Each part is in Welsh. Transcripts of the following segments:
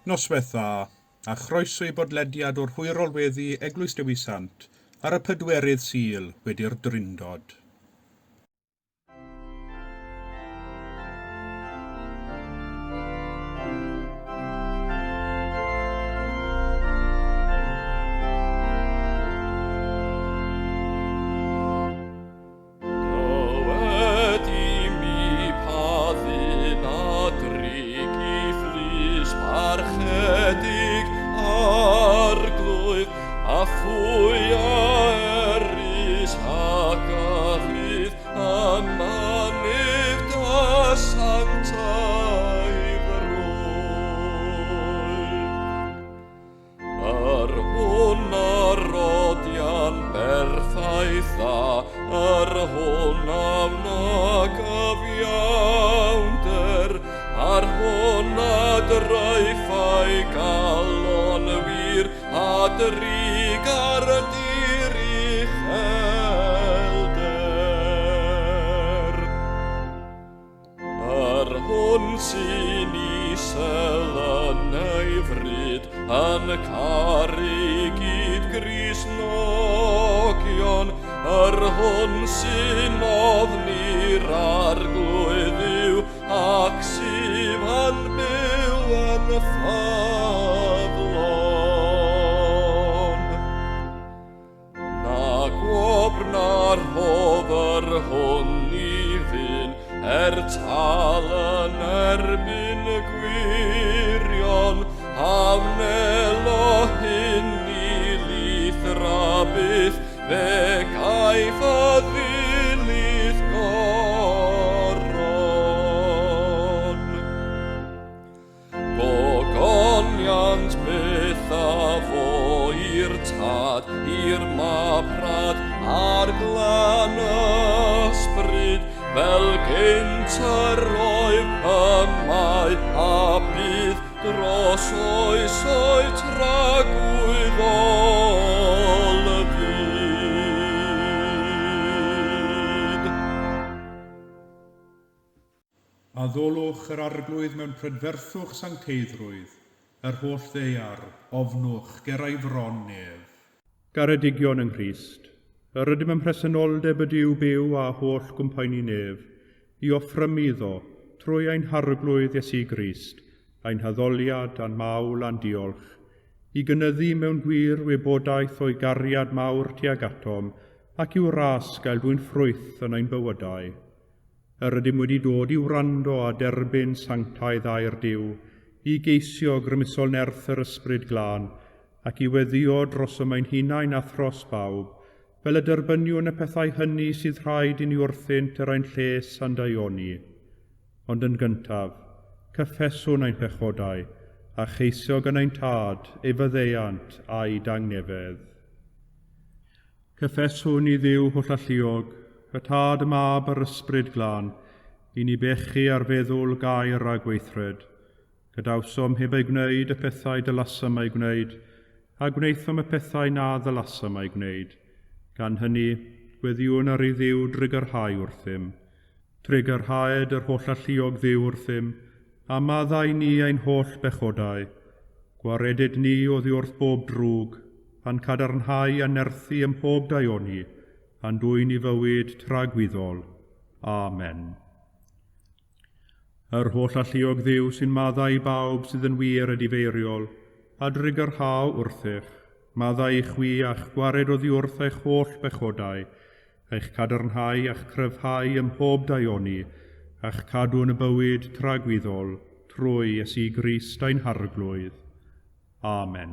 Noswaith dda, a chroeso i bodlediad o'r Hwyrol Weddi Eglwys Dewi Sant ar y 4 Sul wedi'r Trindod. Sy'n isel yn ei fryd, yn Caerdydd Gristnogion, hwn sy'n ofni'r arglwydd yw, ac sy'n yn byw yn ffaflon. Na gwobr na'r hofer hwn i fyn, tal yn erbyn gwirion, hawnelo hyn i lithra byth, fe gaif a ddilith goron. Gogoniant byth a fo i'r tad, i'r maprad, a'r glan ysbryd, fel gynt yr oedd ymau a bydd dros oesoedd tragwyddol y byd. A ddolwch yr arglwydd mewn prydferthwch sancteiddrwydd, yr holl ddeiar, ofnwch gerau fron nef. Garedigion yng Nghrist, yr ydym yn presenoldeb y diw byw a holl gwmpaini nef, i offrym iddo, trwy ein harglwydd Iesu Grist, ein haddoliad a'n mawl a'n diolch, i gynyddu mewn gwir wybodaeth o'i gariad mawr tuag atom, ac i'w ras gael dwi'n ffrwyth yn ein bywydau. Yr ydym wedi dod i'w wrando a derbyn sanctaidd a'r diw, i geisio grymusol nerth yr ysbryd glân, ac i weddio dros ym ein hunain a thros bawb, fel y derbyniwn y pethau hynny sydd rhaid i ni wrthynt yr ein lles a'n daioni. Ond yn gyntaf, cyffeswn ein pechodau, a cheisio gan ein tad, ei fyddeiant a'i dangnefedd. Cyffeswn i Dduw holl alluog, y tad y mab yr ysbryd glân, i ni bechu ar feddwl gair a gweithred. Gadawsom heb ei gwneud y pethau dylasam ei gwneud, a gwneithom y pethau na ddylasam ei gwneud. Gan hynny, gweddiwn ar ei Dduw drigyrhau wrthym. Trigyrhaed yr holl alluog Dduw wrthym, a maddau ni ein holl bechodau. Gwaredid ni oddi wrth bob drwg, pan cadarnhau a nerthu ym mhob daioni, a'n dwy'n i fywyd tragwyddol. Amen. Yr holl alluog Dduw sy'n maddau bawb sydd yn wir ydi feiriol, a drigyrhaw wrthych, maddau i chwi a'ch gwared oddi wrth eich holl bechodau, eich cadarnhau a'ch cryfhau ym mhob daioni, a'ch cadw yn y bywyd tragwyddol, trwy Iesu Grist ein harglwydd. Amen.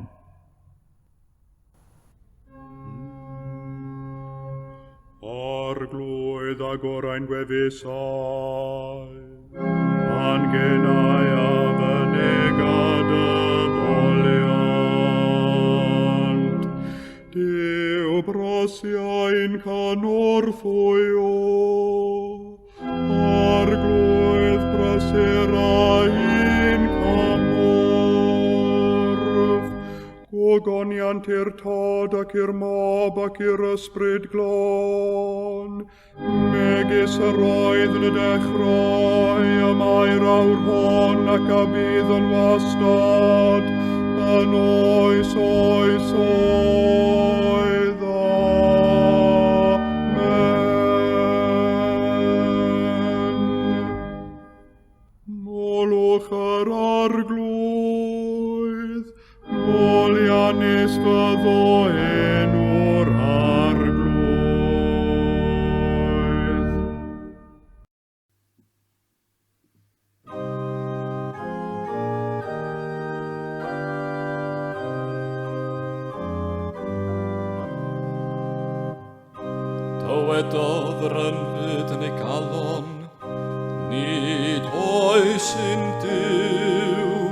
Arglwydd a gorau'n gwefusau, a'n genau a fynegad y boliant. Dyw brosiau'n canorffwyo, arglwydd braserau'n camorff, gogoniant i'r tod ac i'r mob ac i'r ysbryd glon. Megis yr oedd yn y dechrau, y mae'r awr hon ac a bydd yn wastad, yn oes oes oedd. Amen. Molwch yr arglwydd, Molianus fyddo enw'r arglwydd. Dywedodd yr ynfyd yn ei galon, nid oes un Duw,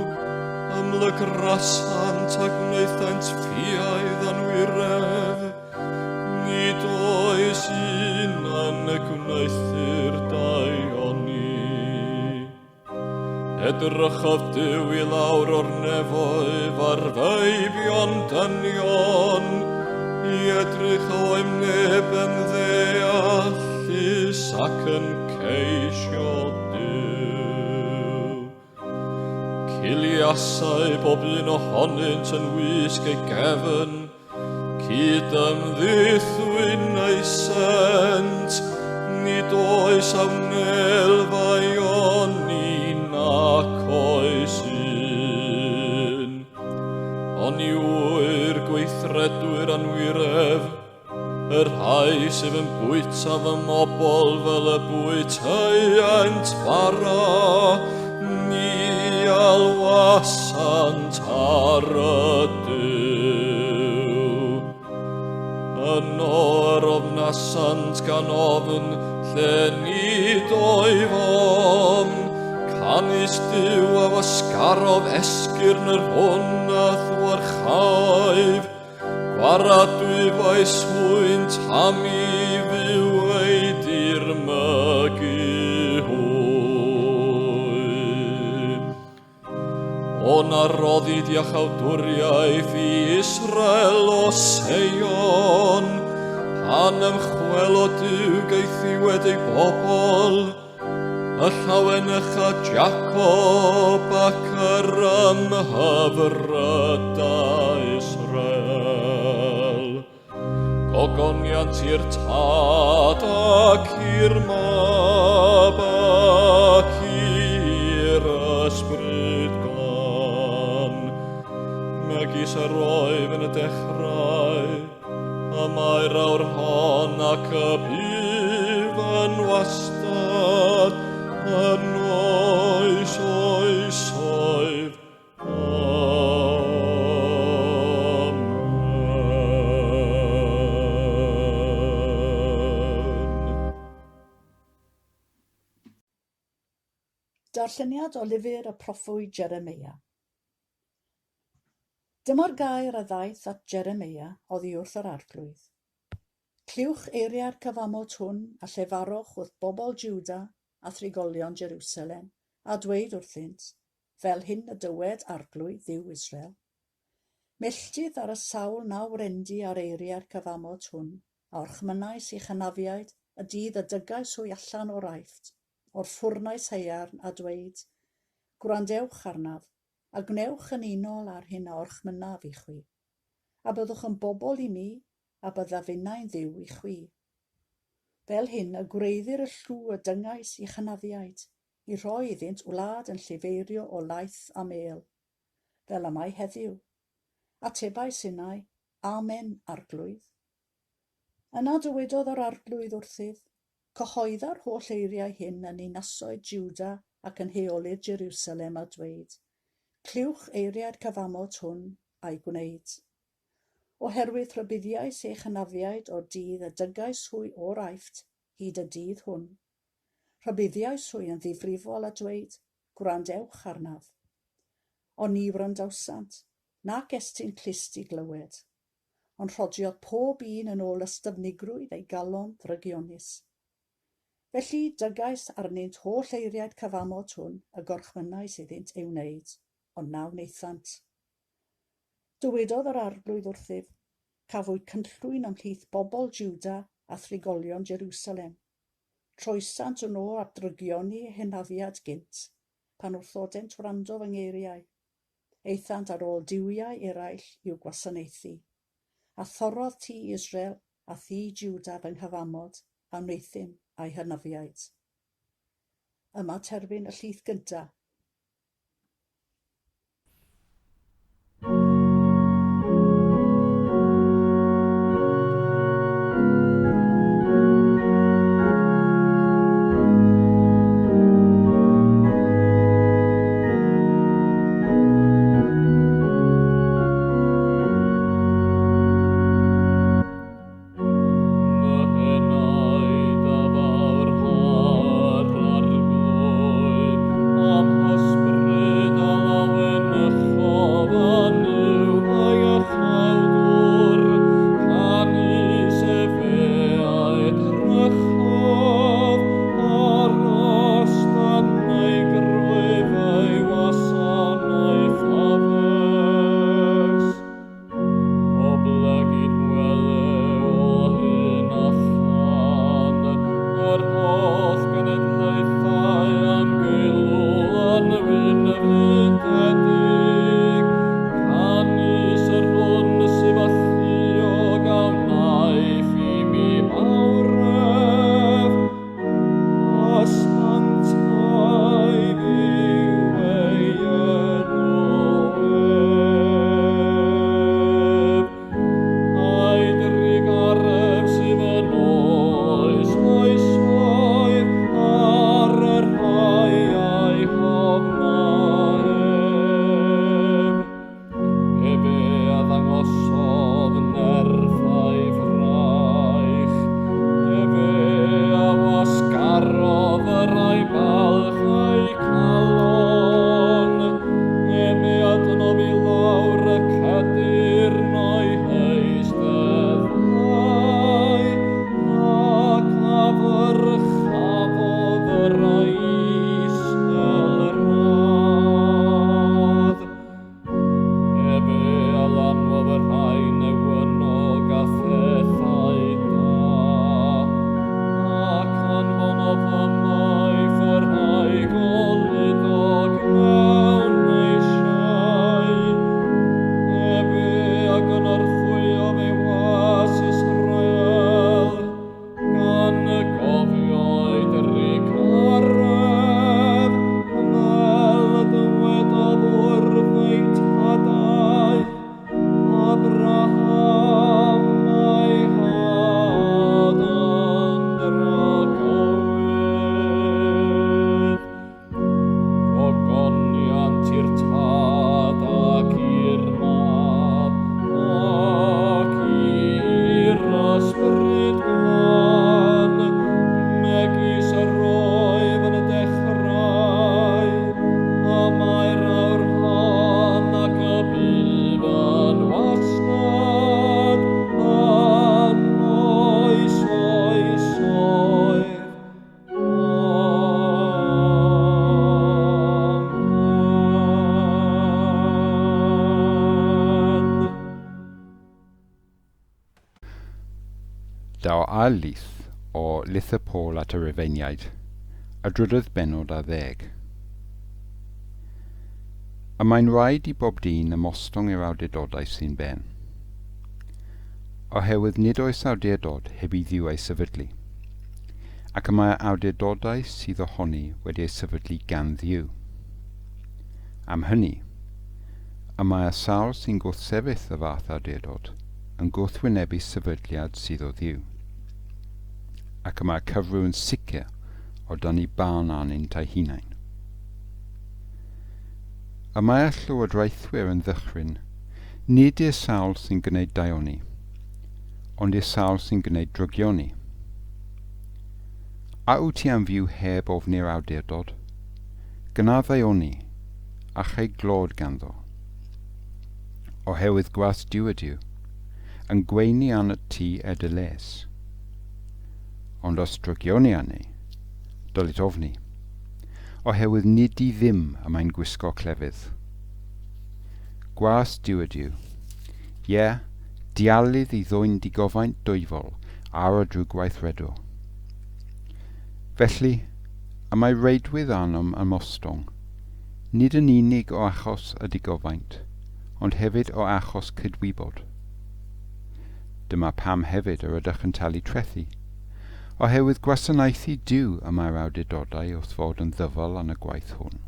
ymlygrasant ac wnaethant ffiaidd anwiredd, nid oes un yn y gwneithir daioni. Edrychodd Duw i lawr o'r nefoedd ar feibion dynion, i edrych o emneb yn ddeallus ac yn ceisio Duw. Ciliasau bob un ohonynt yn wisg ei gefn, cyd ymddithwyn ei sent, nid oes awnelfau oni nac oes un. Ond yw'r gweithredwyr anwiref, yr rhai sydd yn bwyta fy mobol fel y bwytaiant fara, ni alwasant ar y Duw. Yno yr ofnasant gan ofn lle nid o'i fom, canis Duw a wasgarodd esgyrn yr hwn a thwarchaif, gwaradwy faes hwynt am i fyw ei dirmygu hwy. O na roddi diachawdwriaeth i Israel o Seion, pan ymchwelo Duw geithiwed ei bobl, y llawenach a Jacob ac yr ymhyfrydau Israel. Gogoniant i'r tad ac i'r mab ac i'r ysbryd glân. Megis yr oedd yn y dechrau, a mae'r awr hon ac y bydd yn wastad, yn oes oes oedd. Amen. Darlleniad o lyfr y proffwyd Jeremia. Dyma'r gair a ddaeth at Jeremia oddi wrth yr arglwydd. Cliwch eiriau'r cyfamod hwn a llefarwch wrth bobl Jiwda a thrigolion Jerusalem, a dweud wrthynt, fel hyn y dywed arglwydd Dduw Israel. Melltydd ar y sawl naw rendi ar eiriau'r cyfamod hwn, a orchmynais i chynafiaid y dydd y dygais hwy allan o'r aifft, o'r ffwrnais haearn a dweud, gwrandewch arnaf, a gwnewch yn unol ar hyn a orchmynaf i chwi, a byddwch yn bobl i mi, a bydda finnau'n Dduw i chwi. Fel hyn y gwreiddir y llw y dyngais i chynafiaid, i roi iddynt wlad yn lleferio o laeth a mêl, fel y mae heddiw. Atebau synnau, Amen arglwydd. Yna dywedodd yr arglwydd wrthydd, cyhoedda'r holl eiriau hyn yn dinasoedd Jiwda ac yn heolydd Jerusalem a dweud, cliwch eiriau'r cyfamod hwn a'i gwneud. Oherwydd rhybuddiais eich hynafiaid o'r dydd y dygais hwy o'r aifft hyd y dydd hwn. Rhybuddiais hwy yn ddifrifol a dweud, gwrandewch arnaf. Ond ni wrandawsant, nac estyn clust i glywed, ond rhodiodd pob un yn ôl ystyfnigrwydd ei galon ddrygionus. Felly dygais arnynt holl eiriau'r cyfamod hwn y gorchmynnais iddynt ei wneud, ond naw wnaethant. Dywedodd yr arglwydd wrthyf, cafwyd cynllwyn ymhlith bobl Jiwda a thrigolion Jerusalem. Troesant yn ôl at drygion ni hynaffiad gynt, pan wrthodent wrando fy ngeiriau. Eithant ar ôl diwiau eraill i'w gwasanaethu. A thorodd ti Israel a thi Jiwda fy nghyfamod a wnaethym a'i hynaffiaid. Yma terfyn y llith gyntaf. Daw ail lith o Lith y Pôl at y Rufeiniaid, a drydydd bennod a 10. A mae'n rhaid I bob dyn ymostwng i'r awdurdodau sy'n ben. Oherwydd nid oes awdurdod heb I ddiw ei sefydlu, ac y mae'r awdurdodau sydd ohoni wedi ei sefydlu gan ddiw. Am hynny, y mae'r sawl sy'n gwrthsefyll y fath awdurdod yn gwrthwynebu sefydliad sydd o ddiw, ac y mae'r cyfrwyn sicr o dan I barn arnynt ei hunain. Y mae'r llywodraethwyr yn ddychryn nid i'r sawl sy'n gwneud daioni, ond i'r sawl sy'n gwneud drygioni. A wyt ti am fyw heb ofni'r awdurdod? Gyna ddaioni, a chei glod ganddo. Oherwydd gwas diw ydyw, yn gweini an y ti dy les. Ond os drygioni ane, dylid ofni, oherwydd nid I ddim y mae'n gwisgo clefydd. Gwas diw ydyw, Ie, dialydd I ddwyn digofaint dwyfol ar y drwy gweithredo. Felly, y mae reidwydd anom ymostong, nid yn unig o achos y digofaint, ond hefyd o achos cydwybod. Dyma pam hefyd yr ydych yn talu trethu, oherwydd gwasanaethu Duw y mae'r awdurdodau wrth fod yn ddyfal yn y gwaith hwn.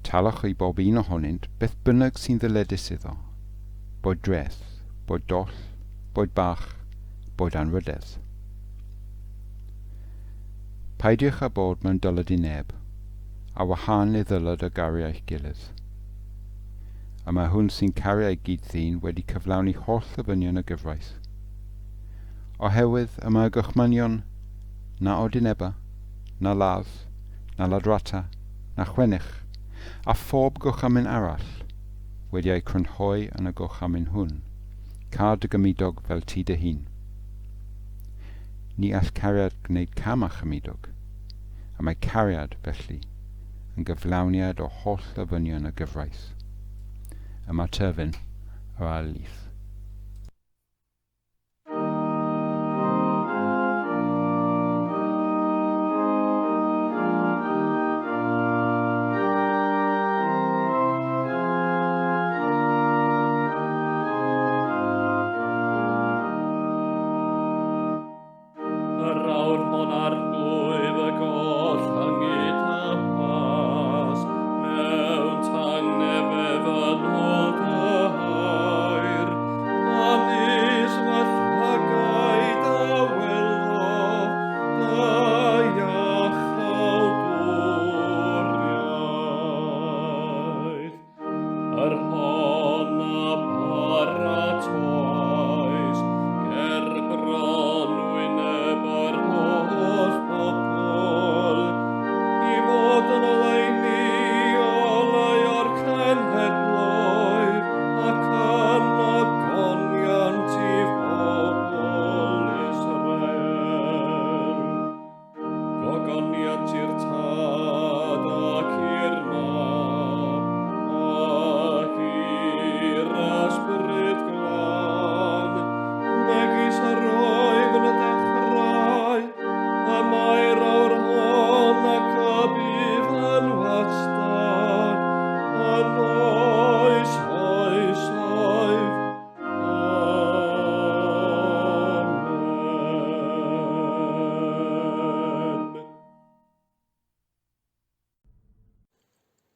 Talwch I bob un ohonynt beth bynnag sy'n ddyledus iddo, boed dreth, boed doll, boed bach, boed anrydedd. Paidiwch â bod mewn dylad I neb, a wahân I ddylad y gario eich gilydd. A mae hwn sy'n cario ei gyd ddyn wedi cyflawni holl ddyfynion y gyfraith. Oherwydd y mae gychmanion na odineba, na ladd, na ladrata, na chwennych, a phob gwchamin arall wedi ei crynhoi yn y gwchamin hwn, cad y gymidog fel ti dy hun. Ni all cariad gwneud cam a chymidog, a mae cariad felly yn gyflawniad o holl ddyfynion y gyfraith. Yma terfyn yr alif.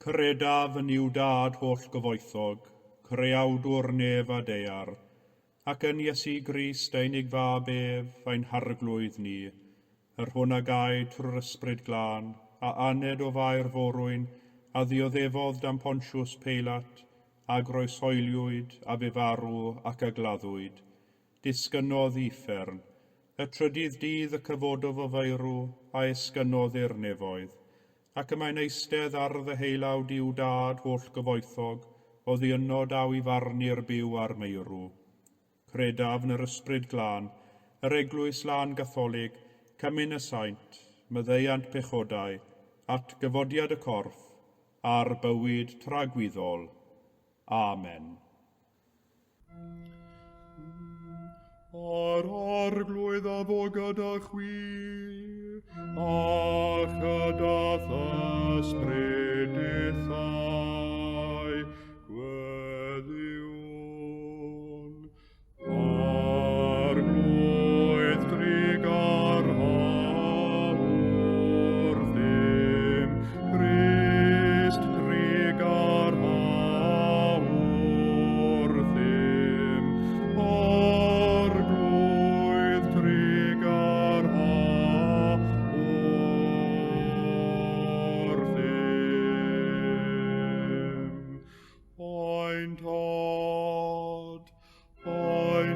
Credaf yn i'w dad holl gyfoethog, creawdwr nef a deiar, ac yn Iesu Grist ein unig fab ef, ein harglwydd ni, yr hwn a gai trwy'r ysbryd glân, a aned o fair forwyn, a ddioddefodd dan Pontiws Peilat, a groesoeliwyd, a fe farw ac a gladdwyd. Disgynnodd uffern, y trydydd dydd y cyfododd o feirw, a esgynnodd i'r nefoedd, ac y mae'n eistedd ar ddeheilawd i'w dad holl gyfoethog, o ddiynno daw I farnu'r byw ar meirw. Credaf yn yr ysbryd glân, yr Eglwys lân Gatholig, cymyn y Sant, myddeiant pechodau, at gyfodiad y corff, a'r bywyd tragwyddol. Amen. Ar arglwydd a fo gyda chwi, a chydath ysbryd ithau, gweddiwn. Arglwydd drigar hawr ddim, Christ drigar hawr ddim, arglwydd drigar hawr ddim. Ointod, yr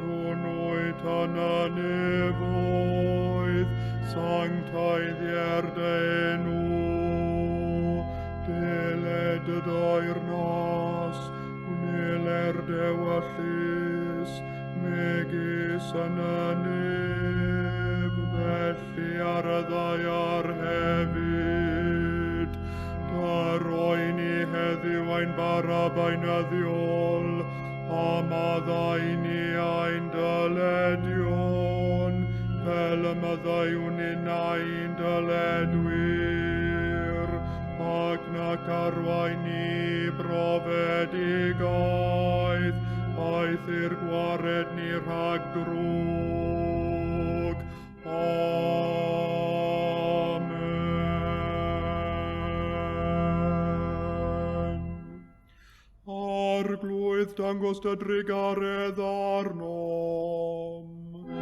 hwnnwyd yn y nefoedd, sanctaidd enw, deled y dair nos, wneler dewallus, megis yn y nef, felly ar y ddaiar hefyd, dar oen I heddiw ein bara bainyddiol, a maddau ni ein dyledion, fel y maddau wnin ein dyledwyr, ac nac arwain ni brofedigaeth, aeth i'r gwared ni rhag drwg. Amen. Arglwydd dangos dy drigaredd arnom, a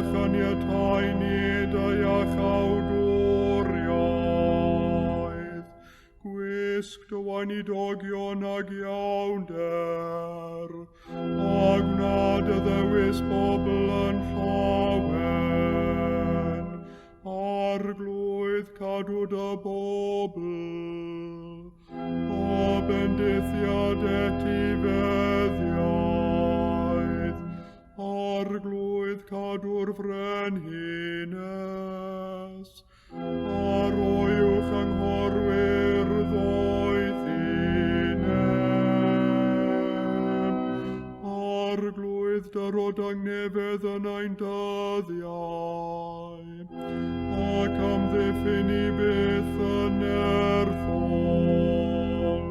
chaniatau ni dy iachawdwriaeth, gwisg dy wain i dogion ag iawnder, a gnad y ddewis bobl yn llawen, arglwydd cadw dy bobl, o bendithiad etifeddiaeth, arglwydd cadw'r frenhines, ar oiwch anghorwyr ddoethinem, arglwydd dyrod angnefedd yn ein dyddiau, ac amddiffyn i byth yn erthol,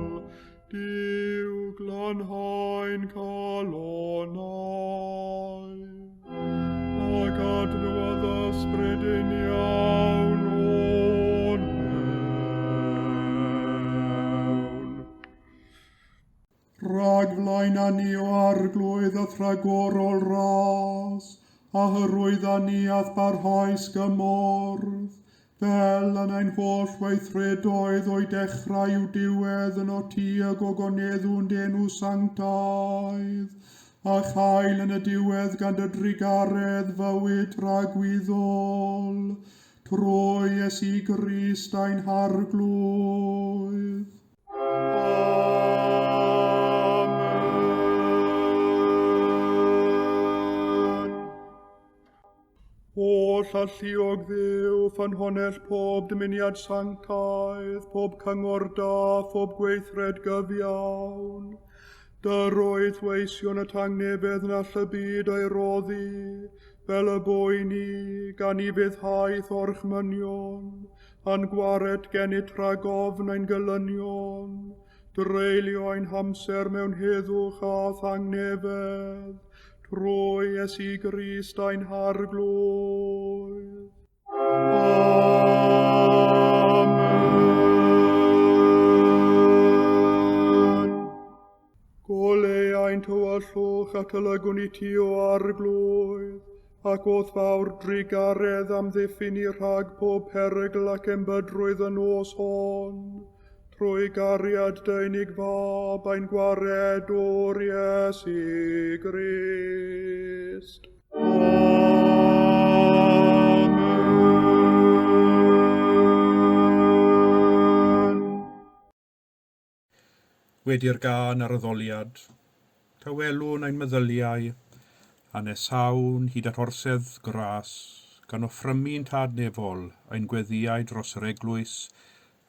Duw glanhau'n calonau, ac adnodd ysbryd yn iawn o'n mewn. Rhag flaen a ni o arglwydd a thragorol ras, a hyrwydd a ni ath barhaes gymordd, fel yn ein holl weithredoedd o'i dechrau i'w diwedd yn o ti a gogoneddwn denw sanctaidd, a chael yn y diwedd gan dy drigaredd fywyd rhagwyddol, trwy Iesu Grist ein harglwydd. O llalluog ddiw, ffynhonell pob dymuniad sanctaidd, pob cyngor da, pob gweithred gyfiawn. Dyrwydd weision y tangnefedd yn all y byd ei roddi, fel y boi ni, gan i fyddhaeth orchmynion, a'n gwared gennyt rhagofn ein gylynion, dreulio ein hamser mewn heddwch a thangnefedd, trwy Iesu Grist ein harglwydd. Amen. Goleu ein tywyllwch at olygwn i ti o arglwydd, ac o'th fawr drigaredd amddiffyn i rhag pob perygl ac embydrwydd yn os hon, trwy gariad deunig fab ein gwared o'r Iesu Grist. Amen. Wedi'r gân ar y ddoliad, tawelwn ein meddyliau, a nesawn hyd at orsedd gras, gan offrymu'n tadnefol ein gweddiau dros yr eglwys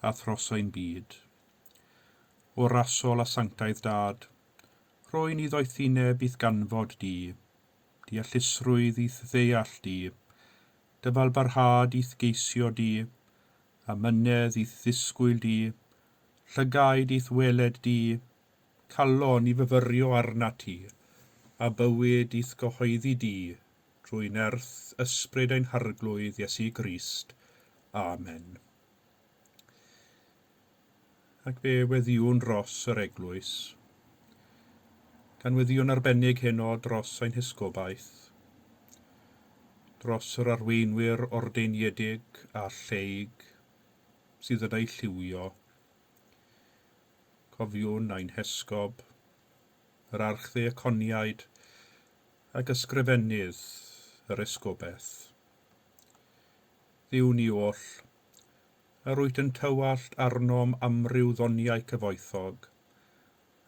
a thros ein byd. O rasol a sanctaidd dad, rwy'n i ddoethine bydd ganfod di, deallusrwydd i'th ddeall di, dyfal barhad i'th geisio di, amynedd i'th ddisgwyl di, llygaid i'th weled di, calon i fyfyrio arna ti, a bywyd i'th gyhoeddi di, drwy nerth ysbryd ein harglwydd Iesu Grist. Amen. Ac fe weddiwn dros yr eglwys, gan weddiwn arbennig heno dros ein hisgobaeth, dros yr arweinwyr ordeiniedig a lleig sydd yn ei lliwio, cofiwn ein hesgob, yr archddeiaconiaid ac ysgrifennydd yr esgobaeth. Dduw ni oll, a rwyt yn tywallt arnom amryw ddoniau cyfoethog,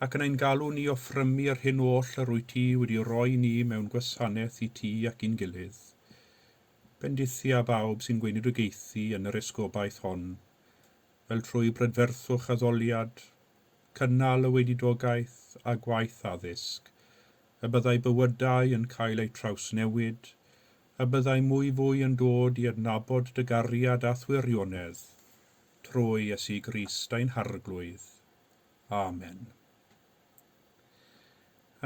ac yn ein galw ni o ffrymu'r hyn oll a rwyt ti wedi rhoi ni mewn gwasanaeth i ti ac i'n gilydd. Bendithia bawb sy'n gweinidogeithi yn yr esgobaeth hon, fel trwy brydferthwch addoliad, cynnal y wedidogaeth a gwaith addysg, y byddai bywydau yn cael eu trawsnewid, a byddai mwy fwy yn dod i adnabod dy gariad a thwirionedd, trwy Iesu Grist ein harglwydd. Amen.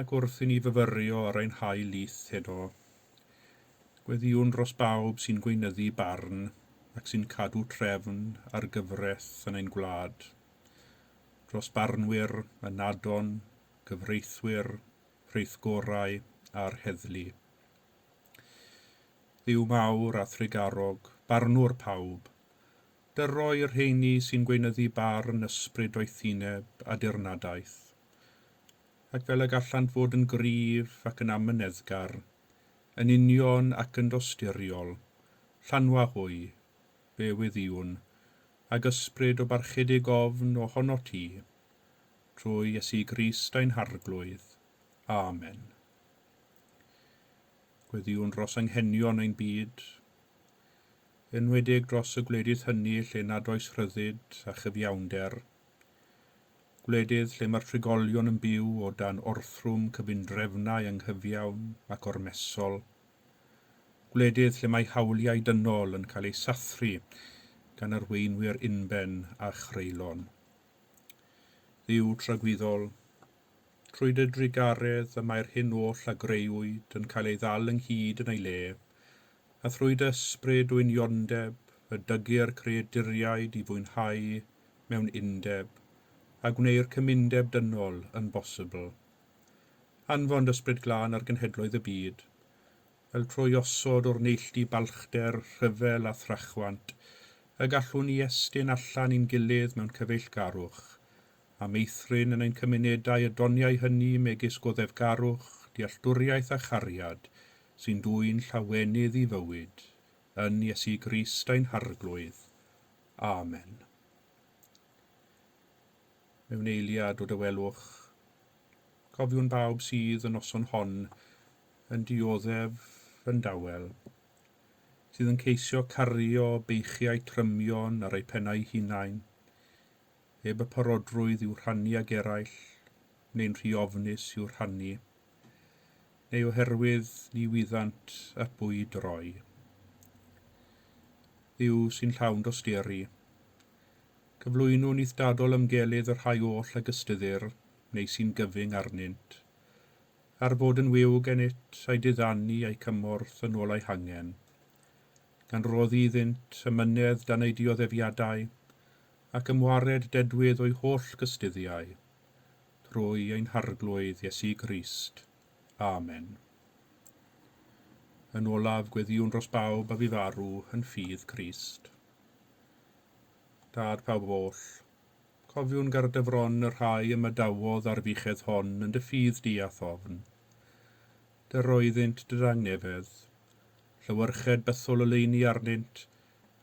Ac wrth i ni fyfyrio ar ein hael lith heno, gweddiwn dros bawb sy'n gweinyddu barn ac sy'n cadw trefn ar gyfraith yn ein gwlad, dros barnwyr, ynadon, gyfreithwyr, rheithgorau a'r heddlu. Dduw mawr a thrigarog, barnwr pawb, dyro i'r rheini sy'n gweinyddu barn ysbryd oethineb a dirnadaeth, ac fel y gallant fod yn gryf ac yn amyneddgar, yn union ac yn dosturiol, llanwa hwy, be wyddiwn, ac ysbryd o barchedig ofn ohono ti, trwy Iesu Grist ein harglwydd. Amen. Gweddiwn dros anghenion ein byd, enwedig dros y gwledydd hynny lle nad oes rhyddid a chyfiawnder, gwledydd lle mae'r trigolion yn byw o dan orthrwm cyfundrefnau anghyfiawn ac ormesol, gwledydd lle mae hawliau dynol yn cael eu sathru gan arweinwyr unben a chreulon. Dduw tragwyddol, trwy dy drigaredd y mae'r hyn oll a greuwyd yn cael ei ddal ynghyd yn ei le, a thrwy dy ysbryd o uniondeb y dygu'r creaduriaid i fwynhau mewn undeb, a gwneud cymundeb dynol yn bosibl. Anfon ysbryd glân ar genhedloedd y byd, fel trwy osod o'r neilltu balchder, rhyfel a thrachwant, y gallwn ni estyn allan i'n gilydd mewn cyfeillgarwch, a meithrin yn ein cymunedau y doniau hynny megis goddefgarwch, dealltwriaeth a chariad, sy'n dwy'n llawenydd i fywyd, yn Iesu Grist ein harglwydd. Amen. Mewn eiliad o dywelwch, cofiwn bawb sydd yn noson hon yn dioddef yn dawel, sydd yn ceisio cario beichiau trymion ar eu pennau hunain, heb y parodrwydd i'w rhannu ag eraill, neu'n rhy ofnus i'w rhannu, neu oherwydd ni wyddant at bwyd droi. Dduw sy'n llawn dosteri, cyflwynwn eithriadol ymgelydd yr rhai oll ag ystyddir, neu sy'n gyfyng arnynt, ar fod yn wyw gennyt a'i diddannu a'i cymorth yn ôl a'i hangen, gan roddi iddynt ymynedd dan ei dioddefiadau, ac ymwared dedwydd o'i holl gystuddiau, trwy ein harglwydd Iesu Grist. Amen. Yn olaf gweddiwn dros bawb a fu farw yn ffydd Crist. Dad pawb oll, cofiwn gar dyfron y rhai ymadawodd ar fichedd hon yn dy ffydd di a thofn. Dy roeddynt dy dangnefedd, llywyrched bethol o leini arnynt,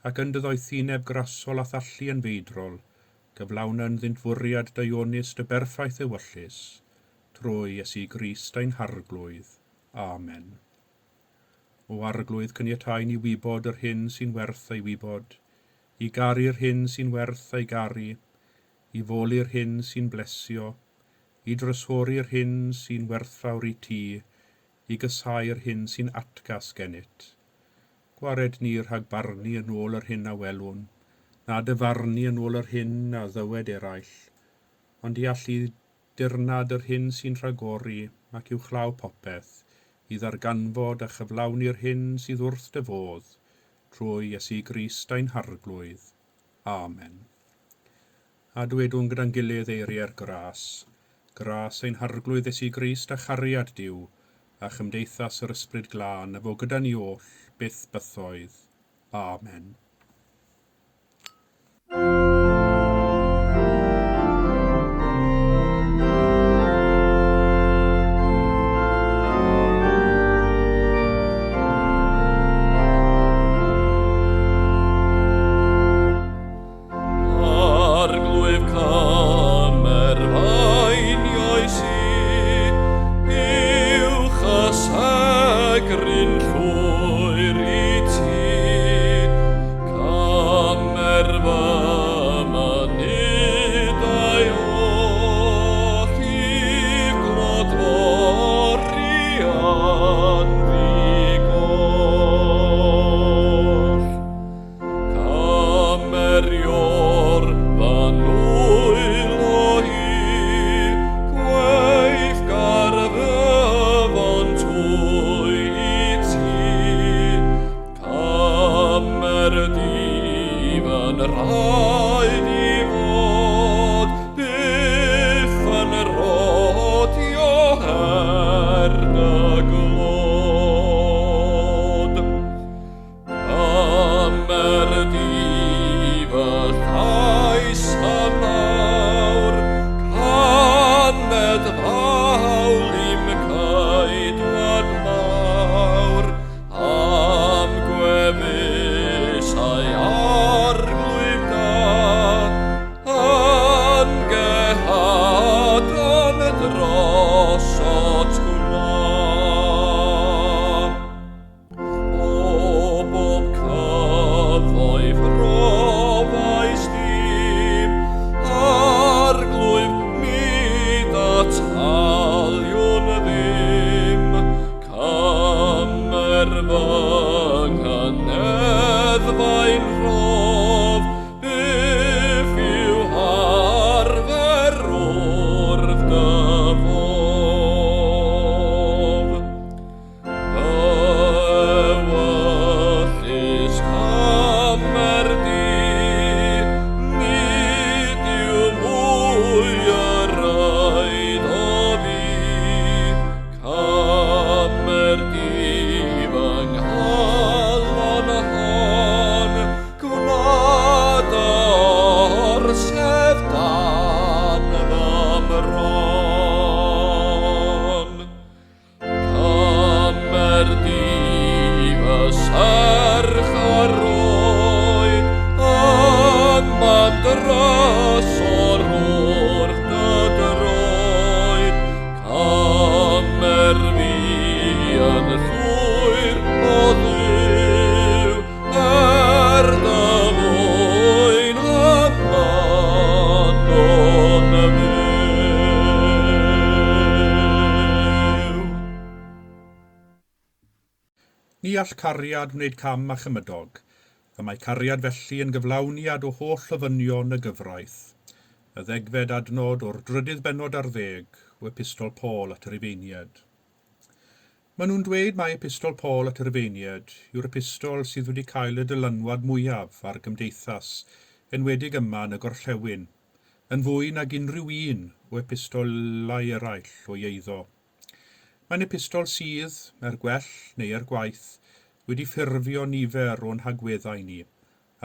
ac yn dy ddoethineb grasol a thallu yn feidrol, gyflawna'n ddynt fwriad dionis dy berffaith ewyllus, trwy Iesu Grist ein harglwydd. Amen. O arglwydd cyniatain i wybod yr hyn sy'n werth ei wybod, i garu'r hyn sy'n werth ei garu, i foli'r hyn sy'n blesio, i drysori'r hyn sy'n werthfawr i ti, i gysau'r hyn sy'n atgas gennyt. Gwared ni rhag barnu yn ôl yr hyn a welwn, na dyfarnu yn ôl yr hyn a ddywed eraill, ond i allu dirnad yr hyn sy'n rhagori ac uwchlaw popeth, i ddarganfod a chyflawni'r hyn sydd wrth dy fodd, trwy Iesu Grist ein harglwydd. Amen. A dwedwn gyda'n gilydd eiriau'r gras ein harglwydd Iesu Grist a chariad Duw, a chymdeithas yr ysbryd glân, a fo gyda ni oll, byth bythoedd. Amen. Gryn llwyr i ti, Ni all cariad wneud cam a chymydog, a mae cariad felly yn gyflawniad o holl ofynion y gyfraith. Y ddegfed adnod o'r 10 o epistol Paul at yr Ifeinied. Maen nhw'n dweud mae epistol Paul at yr Ifeinied yw'r epistol sydd wedi cael y dylynwad mwyaf ar gymdeithas, enwedig yma yn y gorllewin, yn fwy nag unrhyw un o epistolau eraill o eiddo. Mae'n epistol sydd, er gwell neu er gwaith, wedi ffurfio nifer o'n hagweddau ni,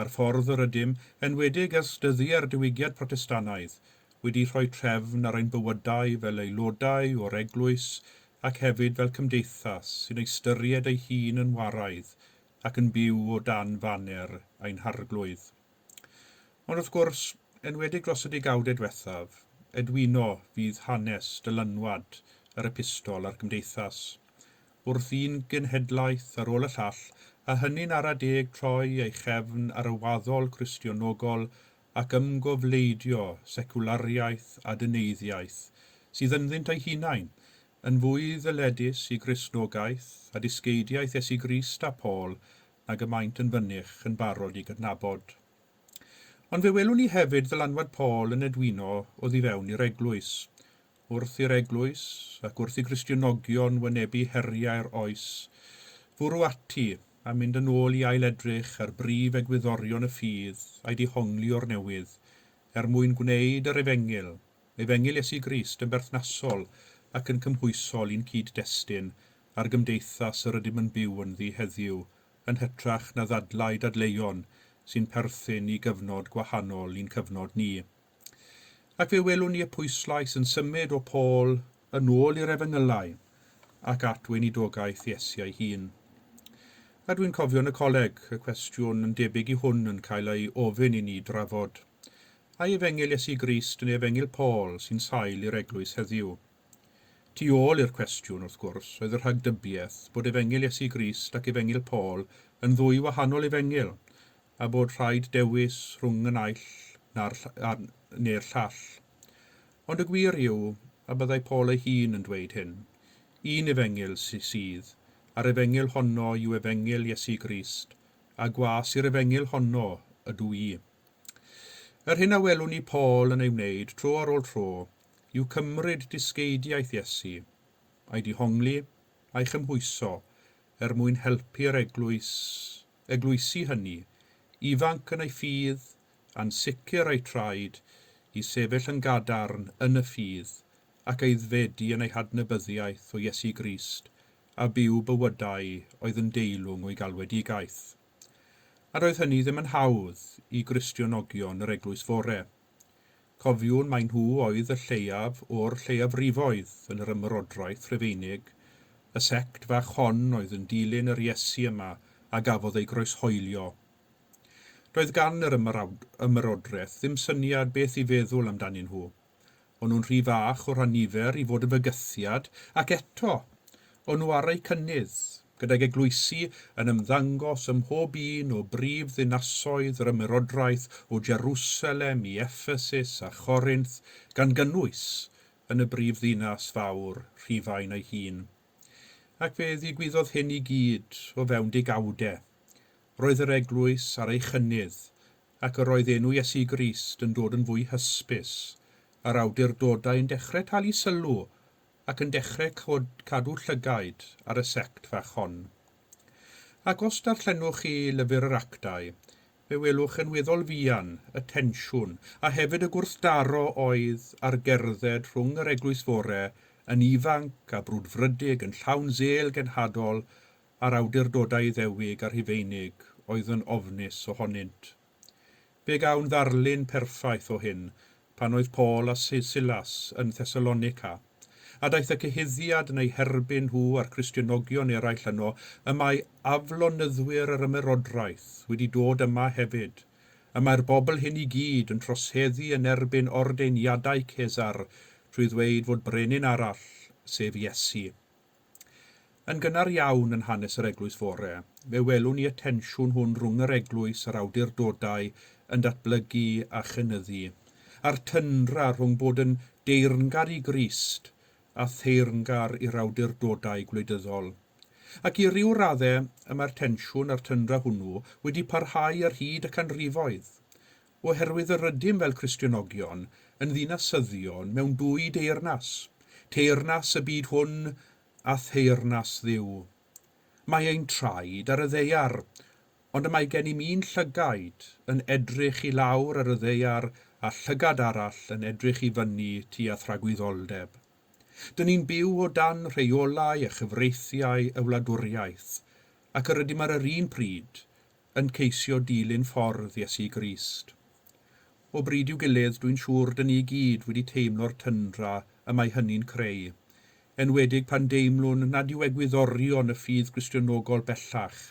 a'r ffordd yr ydym, enwedig ers dyddiau'r diwygiad Protestanaidd, wedi rhoi trefn ar ein bywydau fel aelodau o'r Eglwys ac hefyd fel cymdeithas sy'n ystyried ei hun yn waraidd ac yn byw o dan faner ein harglwydd. Ond wrth gwrs, enwedig dros y degawdau diwethaf, edwyno fydd hanes dylynwad yr epistol a'r gymdeithas. Wrth un genhedlaeth ar ôl y llall, a hynny'n ara deg troi ei chefn ar y waddol Cristionogol ac ymgofleidio seculariaeth a dyneiddiaeth, sydd ynddynt ei hunain, yn fwy ddyledus i Gristnogaeth a disgeidiaeth Iesu Grist a Paul nag y maint yn fynych yn barod i gydnabod. Ond fe welwn ni hefyd ddylanwad Paul yn edwyno o fewn i'r Eglwys. Wrth i'r Eglwys ac wrth i Gristionogion wynebu heriau'r oes, fwrw ati a mynd yn ôl i ailedrych ar brif egwyddorion y ffydd a'i dihongli o'r newydd, mwyn gwneud yr efengil Iesu Grist yn berthnasol ac yn cymhwysol i'n cyd-destun a'r gymdeithas yr ydym yn byw yn ddi heddiw, yn hytrach na ddadlau dadleuon sy'n perthyn i gyfnod gwahanol i'n cyfnod ni. Ac fe welwn ni y pwyslais yn symud o Paul yn ôl i'r efengylau ac at weinidogaeth Iesu ei hun. A dwi'n cofio yn y coleg y cwestiwn yn debyg i hwn yn cael ei ofyn i ni drafod. A efengil Iesu Grist yn efengil Paul sy'n sail i'r Eglwys heddiw. Tu ôl i'r cwestiwn wrth gwrs oedd yr rhagdybiaeth bod efengil Iesu Grist ac efengil Paul yn ddwy wahanol efengil, a bod rhaid dewis rhwng y naill neu'r llall. Ond y gwir yw, a byddai Paul ei hun yn dweud hyn, un efengil sydd, a'r efengil honno yw efengil Iesu Grist, a gwas i'r efengil honno ydw i. Yr hyn a welwn ni Paul yn ei wneud tro ar ôl tro, yw cymryd disgeidiaeth Iesu, a'i dihongli a'i chymhwyso, mwyn helpu'r eglwysi hynny, ifanc yn ei ffydd, a'n sicr ei traed, i sefyll yn gadarn yn y ffydd, ac eiddfedu yn ei hadnabyddiaeth o Iesu Grist, a byw bywydau oedd yn deilwng o'i galwedigaeth. A roedd hynny ddim yn hawdd i Gristionogion yr Eglwys Fore. Cofiwn mae nhw oedd y lleiaf o'r lleiafrifoedd yn yr ymerodraeth Rhufeinig, y sect fach hon oedd yn dilyn yr Iesu yma a gafodd ei groeshoelio. Roedd gan yr ymerodraeth ddim syniad beth i feddwl amdanyn nhw. O'n nhw'n rhy fach o ran nifer i fod yn fygythiad, ac eto, o'n nhw ar eu cynnydd, gyda'i eglwysi yn ymddangos ym mhob un o brif ddinasoedd yr ymerodraeth o Jerusalem i Ephesus a Chorinth, gan gynnwys yn y brif ddinas fawr, Rhufain ei hun. Ac fe ddigwyddodd hyn i gyd o fewn degawdau. Roedd yr eglwys ar ei chynnydd, ac yr oedd enw Iesu Grist yn dod yn fwy hysbys, a'r awdurdodau yn dechrau talu sylw ac yn dechrau cadw llygaid ar y sect fach hon. Ac os darllenwch chi lyfr yr actau, fe welwch yn weddol fuan y tensiwn a hefyd y gwrthdaro oedd ar gerdded rhwng yr Eglwys Fore yn ifanc a brwdfrydig yn llawn sêl genhadol a'r awdurdodau Iddewig a Rhufeinig oedd yn ofnus ohonynt. Fe gawn ddarlun perffaith o hyn pan oedd Paul a Silas yn Thessalonica, a daeth y cyhuddiad yn ei herbyn nhw a'r Cristionogion eraill yno y mae aflonyddwyr yr ymerodraeth wedi dod yma hefyd, a mae'r bobl hyn i gyd yn troseddu yn erbyn ordeiniadau Cesar trwy ddweud fod brenin arall, sef Iesu. Yn gynnar iawn yn hanes yr Eglwys Fore, fe welwn ni y tensiwn hwn rhwng yr Eglwys a'r awdurdodau yn datblygu a chynyddu, a'r tyndra rhwng bod yn deyrngar i Grist a theyrngar i'r awdurdodau gwleidyddol. Ac i ryw raddau y mae'r tensiwn a'r tyndra hwnnw wedi parhau ar hyd y canrifoedd, oherwydd y rydym fel Cristionogion yn ddinasyddion mewn dwy deyrnas, teyrnas y byd hwn a theyrnas ddiw. Mae ein traed ar y ddeiar, ond y mae gen i mi'n llygaid yn edrych i lawr ar y ddeiar a llygad arall yn edrych i fyny tua thragwyddoldeb. Dyn ni'n byw o dan rheolau a chyfreithiau y wladwriaeth, ac yr ydym ar yr un pryd yn ceisio dilyn ffordd Iesu Grist. O bryd i'w gilydd dwi'n siŵr dyn ni gyd wedi teimlo'r tyndra y mae hynny'n creu, enwedig pan deimlwn nad yw egwyddorion y ffydd Gristionogol bellach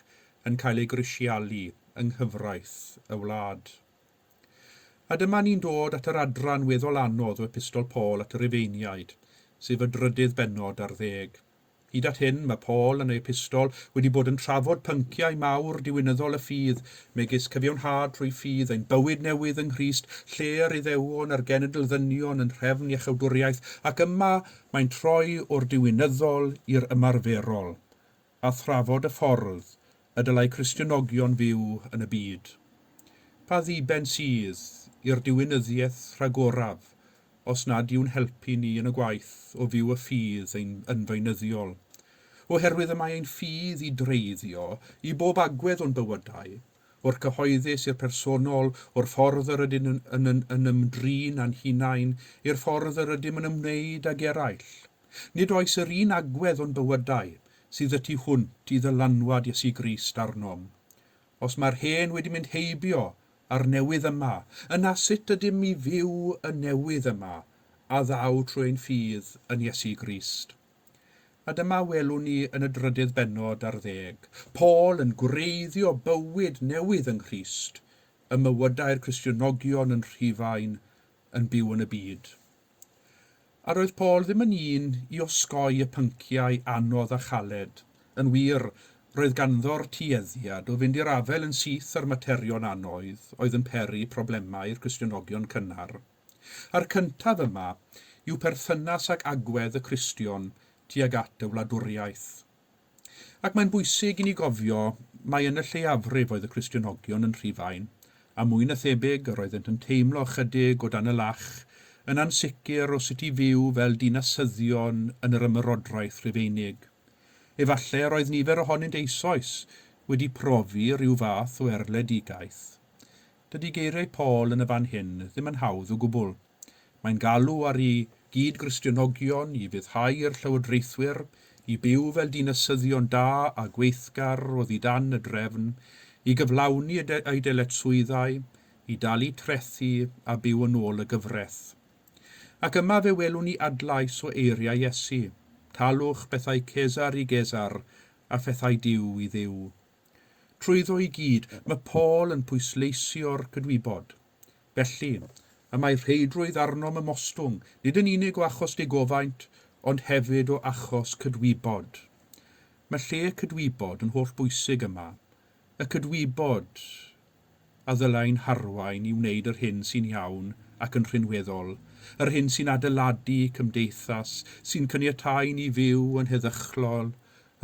yn cael ei grisialu yng nghyfraith y wlad. A dyma ni'n dod at yr adran weddol anodd o epistol Paul at yr Efeiniaid, sef y drydydd bennod ar 10. Hyd at hyn mae Paul yn ei epistol wedi bod yn trafod pynciau mawr diwynyddol y ffydd, megis cyfiawnhad trwy ffydd ein bywyd newydd yng Nghrist, lle ar Iddewon a'r genedl ddynion yn nhrefn iechawdwriaeth, ac yma mae'n troi o'r diwynyddol i'r ymarferol, a thrafod y ffordd y dylai Cristionogion fyw yn y byd. Pa ddiben sydd i'r diwynyddiaeth rhagoraf, os nad yw'n helpu ni yn y gwaith o fyw y ffydd ein ynfeinyddiol, oherwydd y mae ein ffydd i dreiddio i bob agwedd o'n bywydau, o'r cyhoeddus i'r personol, o'r ffordd yr ydym yn ymdrin a'n hunain, i'r ffordd yr ydym yn ymwneud ag eraill. Nid oes yr un agwedd o'n bywydau sydd y tu hwnt i ddylanwad Iesu Grist arnom. Os mae'r hen wedi mynd heibio a'r newydd yma, yna sut ydym i fyw y newydd yma, a ddaw trwy ein ffydd yn Iesu Grist. A dyma welwn ni yn y drydydd bennod ar 10. Paul yn gwreiddio bywyd newydd yng Nghrist, y mywydau'r Cristionogion yn Rhufain yn byw yn y byd. A roedd Paul ddim yn un i osgoi y pynciau anodd a chaled. Yn wir, roedd ganddo'r tueddiad o fynd i'r afel yn syth ar materion anoedd oedd yn peri problemau'r Cristionogion cynnar. A'r cyntaf yma yw perthynas ac agwedd y Cristion tuag at y wladwriaeth. Ac mae'n bwysig i ni gofio mai yn y lleiafrif oedd y Cristionogion yn Rhufain, a mwy na thebyg yr oeddent yn teimlo chydig o dan y lach, yn ansicr o sut i fyw fel dinasyddion yn yr ymerodraeth Rhufeinig. Efallai yr oedd nifer ohonynt eisoes wedi profi rhyw fath o erledigaeth. Dydy geiriau Paul yn y fan hyn ddim yn hawdd o gwbl. Mae'n galw ar ei gyd-Gristionogion i fyddhau i'r llywodraethwyr, i byw fel dinasyddion da a gweithgar o ddidan y drefn, i gyflawni ei dyletswyddau, i dalu trethu a byw yn ôl y gyfraith. Ac yma fe welwn ni adlais o eiriau Iesu. Talwch bethau Cesar i Gesar a phethau Duw i Dduw. Trwyddo i gyd, mae Paul yn pwysleisio'r cydwybod. Felly, y mae rheidrwydd arnom ymostwng, nid yn unig o achos digofaint, ond hefyd o achos cydwybod. Mae lle cydwybod yn holl bwysig yma. Y cydwybod a ddylai'n harwain i wneud yr hyn sy'n iawn ac yn rhinweddol, yr hyn sy'n adeiladu cymdeithas, sy'n caniatáu ni fyw yn heddychlol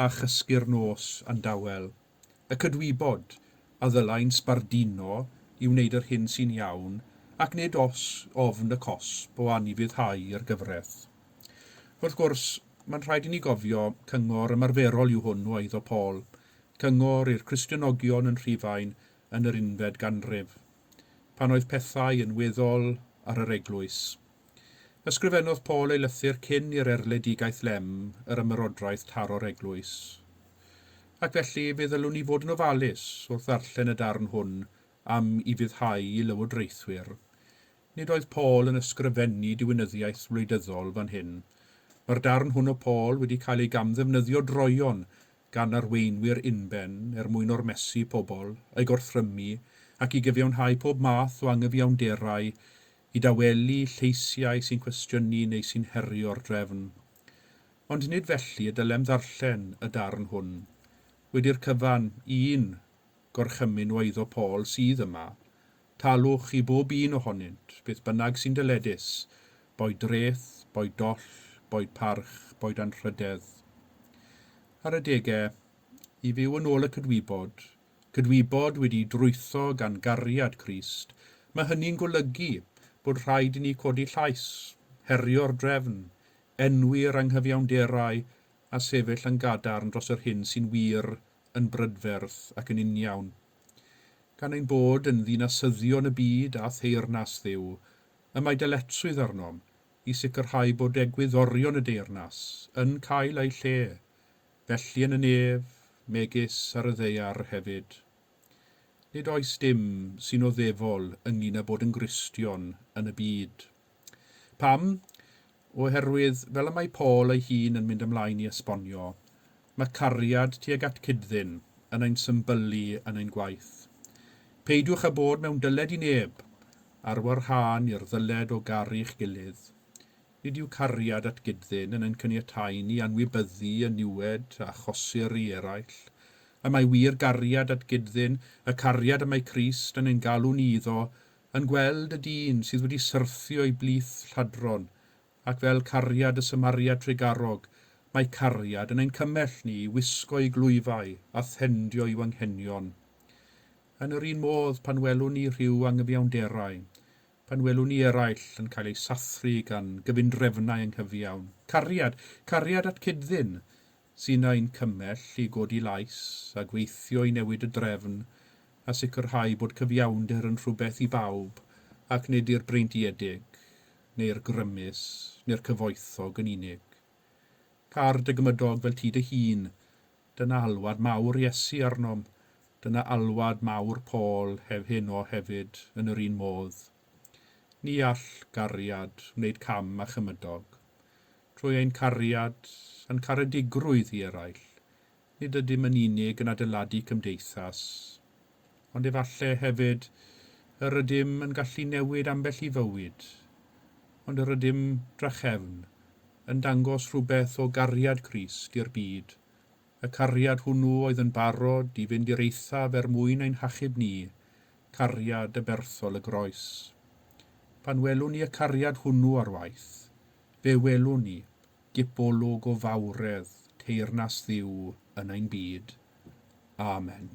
a chysgu'r nos yn dawel. Y cydwybod a ddylai'n sbardino i wneud yr hyn sy'n iawn, ac nid os ofn y cosb o anifuddhau i'r gyfraith. Wrth gwrs, mae'n rhaid i ni gofio cyngor ymarferol yw hwn o eiddo Paul, cyngor i'r Cristionogion yn Rhufain yn yr 11th ganrif, pan oedd pethau yn weddol ar yr Eglwys. Ysgrifennodd Paul ei lythyr cyn i'r erledigaeth lem yr ymerodraeth taro'r Eglwys. Ac felly fe ddylwn ni fod yn ofalus wrth ddarllen y darn hwn am i fyddhau i lywodraethwyr. Nid oedd Paul yn ysgrifennu diwynyddiaeth wleidyddol fan hyn. Mae'r darn hwn o Paul wedi cael ei gamddefnyddio droion gan arweinwyr unben mwyn o'r mesu pobl, ei gorthrymu ac i gyfiawnhau pob math o angyfiawnderau i dawelu lleisiau sy'n cwestiynu neu sy'n herio'r drefn. Ond nid felly y dylem ddarllen y darn hwn. Wedi'r cyfan un gorchymyn o eiddo Paul sydd yma, talwch i bob un ohonynt, beth bynnag sy'n dyledus, boed dreth, boed doll, boed parch, boed anrhydedd. Ar y degau, i fyw yn ôl y cydwybod wedi drwytho gan gariad Crist, mae hynny'n golygu bod rhaid i ni codi llais, herio'r drefn, enwi'r anghyfiawnderau a sefyll yn gadarn dros yr hyn sy'n wir, yn brydferth ac yn uniawn. Gan ein bod yn ddinasyddion y byd a theyrnas Dduw, y mae dyletswydd arnom i sicrhau bod egwyddorion y deyrnas yn cael eu lle, felly yn y nef, megis ar y ddeiar hefyd. Nid oes dim sy'n o ddefol ynglyn â bod yn Gristion yn y byd. Pam? Oherwydd, fel y mae Paul ei hun yn mynd ymlaen i esbonio, mae cariad tuag at cydddyn yn ein symbylu yn ein gwaith. Peidiwch â bod mewn dyled i neb, ar warhan i'r ddyled o garu'ch gilydd. Nid yw cariad at gydddyn yn ein caniatáu ni anwybyddu y niwed a chosir i eraill, a mae wir gariad at gydddyn, y cariad y mae Crist yn ein galw ni iddo, yn gweld y dyn sydd wedi syrthio i blith lladron, ac fel cariad y Samaria tregarog, mae cariad yn ein cymell ni i wisgo i glwyfau a thendio i'w anghenion. Yn yr un modd pan welwn ni rhyw anghyfiawnderau, pan welwn ni eraill yn cael ei sathru gan gyfundrefnau anghyfiawn. Cariad at cydddyn, sy'n ein cymell i godi lais a gweithio i newid y drefn a sicrhau bod cyfiawnder yn rhywbeth i bawb ac nid i'r breintiedig, neu'r grymus, neu'r cyfoethog yn unig. Car dy gymydog fel ti dy hun, dyna alwad mawr Iesu arnom, dyna alwad mawr Paul heno hefyd yn yr un modd. Ni all gariad wneud cam a chymydog, trwy ein cariad yn caredigrwydd i eraill, nid ydym yn unig yn adeiladu cymdeithas, ond efallai hefyd yr ydym yn gallu newid ambell i fywyd, ond yr ydym drachefn yn dangos rhywbeth o gariad Crist i'r byd, y cariad hwnnw oedd yn barod i fynd i'r eithaf mwyn ein hachub ni, cariad y berthol y groes. Pan welwn ni y cariad hwnnw ar waith, fe welwn ni gipolwg o fawredd teyrnas Dduw yn ein byd. Amen.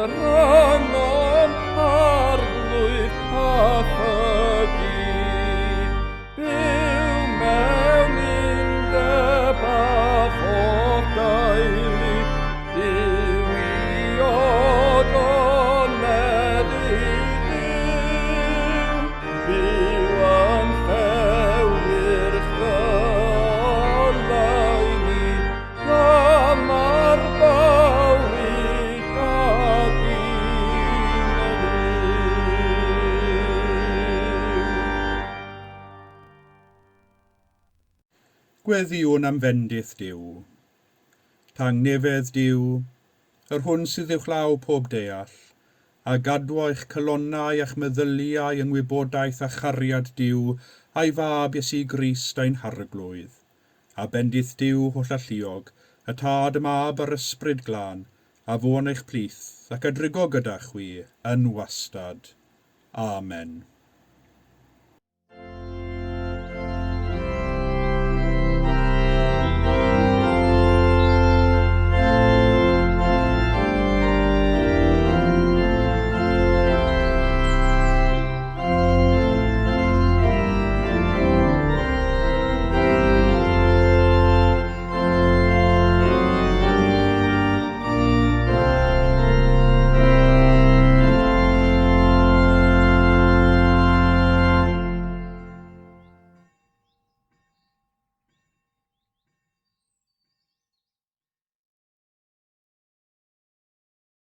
Rhannon arglwydd a thygu Gweddïwn am fendith Duw. Tang nefedd Duw, yr hwn sydd uwchlaw pob deall, a gadwo eich colonnau a'ch meddyliau yn wybodaeth a chariad Duw a'i fab Iesu Grist ein harglwydd, a bendith Duw holl alluog, y tad y mab a'r ysbryd glân, a fo yn eich plith ac adrygo gyda chwi yn wastad. Amen.